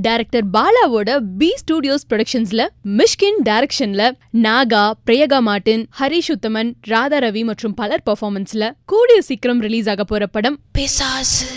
Director பாலாவோட B studios ப்ரொடக்ஷன்ஸ்ல Mysskin டைரக்ஷன்ல Naga, பிரியகா Martin, Harish உத்தமன், ராதா ரவி மற்றும் பலர் பெர்ஃபார்மன்ஸ்ல கூடிய சீக்கிரம் ரிலீஸ் ஆக போற படம் பிசாசு.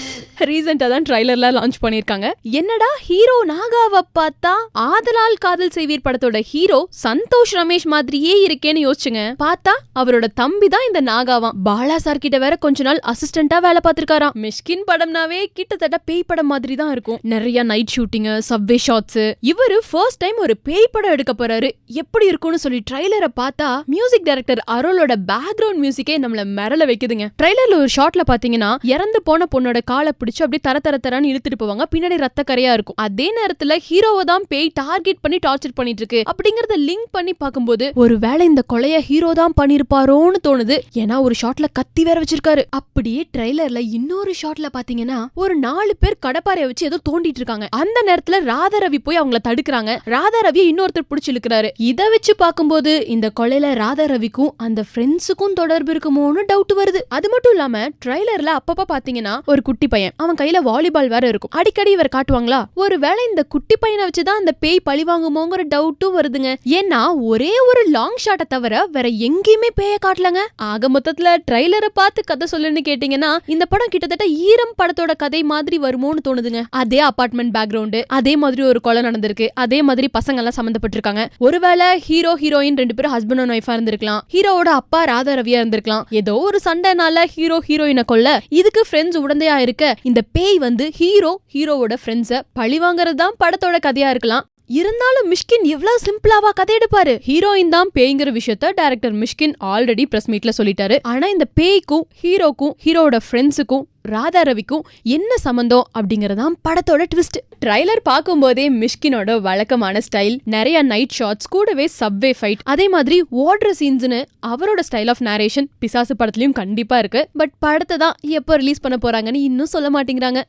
ரீசெண்டா தான் ட்ரைலர்ல லான்ச் பண்ணிருக்காங்க. என்னடா ஹீரோ நாகாவை பார்த்தா ஆதலால் காதல் செய்வீர் படத்தோட ஹீரோ சந்தோஷ் ரமேஷ் மாதிரியே இருக்கேன்னு யோசிச்சுங்க. பார்த்தா அவரோட தம்பி தான் இந்த நாகாவாம். பாலா சார் கிட்ட வேற கொஞ்ச நாள் அசிஸ்டண்டா வேலை பார்த்திருக்காராம். மிஷ்கின் படம்னாவே கிட்டத்தட்ட பேய் படம் மாதிரி தான் இருக்கும். நிறைய நைட் ஷூட்டிங், சப்வே ஷாட்ஸ். இவரு ஃபர்ஸ்ட் டைம் ஒரு பேய் படம் எடுக்க போறாரு. எப்படி இருக்கும்னு சொல்லி ட்ரைலரை பார்த்தா மியூசிக் டைரக்டர் அருளோட பேக்ரவுண்ட் மியூசிக்கே நம்மள மிரள வைக்குதுங்க. ட்ரைலர்ல ஒரு ஷாட்ல பாத்தீங்கன்னா இறந்து போன பொண்ணோட காலை பிடிச்சு அப்படியே தர தரன்னு இழுத்துட்டு போவாங்க. பின்னாடி ரத்த கரையா இருக்கும். அதே நேரத்துல ஹீரோவை தான் பேய் டார்கெட் பண்ணி டார்ச்சர் பண்ணிட்டு இருக்கு அப்படிங்கறத லிங்க் பண்ணி பாக்கும்போது ஒருவேளை இந்த கொலைய ஹீரோ தான் பண்ணிருப்பாரோன்னு தோணுது. ஏன்னா ஒரு ஷாட்ல கத்தி வேற வச்சிருக்காரு. அப்படியே ட்ரைலர்ல இன்னொரு ஷாட்ல பாத்தீங்கன்னா ஒரு 4 பேர் கடப்பாறைய வச்சு ஏதோ தோண்டிட்டு இருக்காங்க. அந்த நேரத்துல ராதா ரவி போய் அவங்கள தடுக்கிறாங்க. ராதா ரவியை இன்னொருத்தர் பிடிச்சு இழுக்கிறாரு. இதை வச்சு பாக்கும்போது இந்த கொலையில ராதா ரவிக்கும் அந்த ஃப்ரெண்ட்ஸுக்கும் தொடர்பு இருக்குமோன்னு டவுட் வருது. அது மட்டும் இல்லாம ட்ரைலர்ல அப்பப்ப பாத்தீங்கன்னா ஒரு குட்டி பையன், அவன் கையில வாலிபால் வேற இருக்கும். அடிக்கடி இவர் காட்டுவாங்களா? ஒருவேளை இந்த குட்டி பையனை வச்சுதான் அந்த பேய் பழி வாங்குமோங்கிற டவுட்டும் வருதுங்க. ஏன்னா ஒரே ஒரு லாங் ஷாட்டை தவிர வேற எங்கேயுமே பேய காட்டலங்க. ஆக மொத்தத்துல ட்ரைலரை பார்த்து கதை சொல்லுன்னு கேட்டீங்கன்னா இந்த படம் கிட்டத்தட்ட ஈரம் படத்தோட கதை மாதிரி வருமோன்னு தோணுதுங்க. அதே அபார்ட்மெண்ட் பேக்ரவுண்ட், அதே மாதிரி ஒரு கொலை நடந்திருக்கு, அதே மாதிரி பசங்க எல்லாம் சம்பந்தப்பட்டிருக்காங்க. ஒருவேளை ஹீரோ ஹீரோயின் 2 பேரும் ஹஸ்பண்ட் அண்ட் ஒய்ஃபா இருந்திருக்கலாம். ஹீரோவோட அப்பா ராதா ரவியா இருந்திருக்கலாம். ஏதோ ஒரு சண்டைனால ஹீரோ ஹீரோயினை கொல்ல இதுக்கு ஃப்ரெண்ட்ஸ் உடந்தையா இருக்க இந்த பேய் வந்து ஹீரோவோட ஃப்ரெண்ட்ஸ பழி வாங்குறது தான் படத்தோட கதையா இருக்கலாம். இருந்தாலும் மிஷ்கின் எவ்வளவு சிம்பிளாவா கதை எடுப்பாரு. ஹீரோயின் தான் பேய்ங்கிற விஷயத்த டைரக்டர் மிஷ்கின் ஆல்ரெடி பிரஸ் மீட்ல சொல்லிட்டாரு. ஆனா இந்த பேய்க்கும் ஹீரோக்கும் ஹீரோட ஃப்ரெண்ட்ஸுக்கும் ராதா ரவிக்கும் என்ன சம்பந்தம் அப்படிங்கறதான் படத்தோட ட்விஸ்ட். ட்ரைலர் பார்க்கும்போதே மிஷ்கினோட வழக்கமான ஸ்டைல், நிறைய நைட் ஷாட்ஸ், கூடவே சப்வே ஃபைட், அதே மாதிரி ஓடுற சீன்ஸ்னு அவரோட ஸ்டைல் ஆஃப் நரேஷன் பிசாசு படத்துலயும் கண்டிப்பா இருக்கு. பட் படத்தை தான் எப்போ ரிலீஸ் பண்ண போறாங்கன்னு இன்னும் சொல்ல மாட்டேங்கிறாங்க.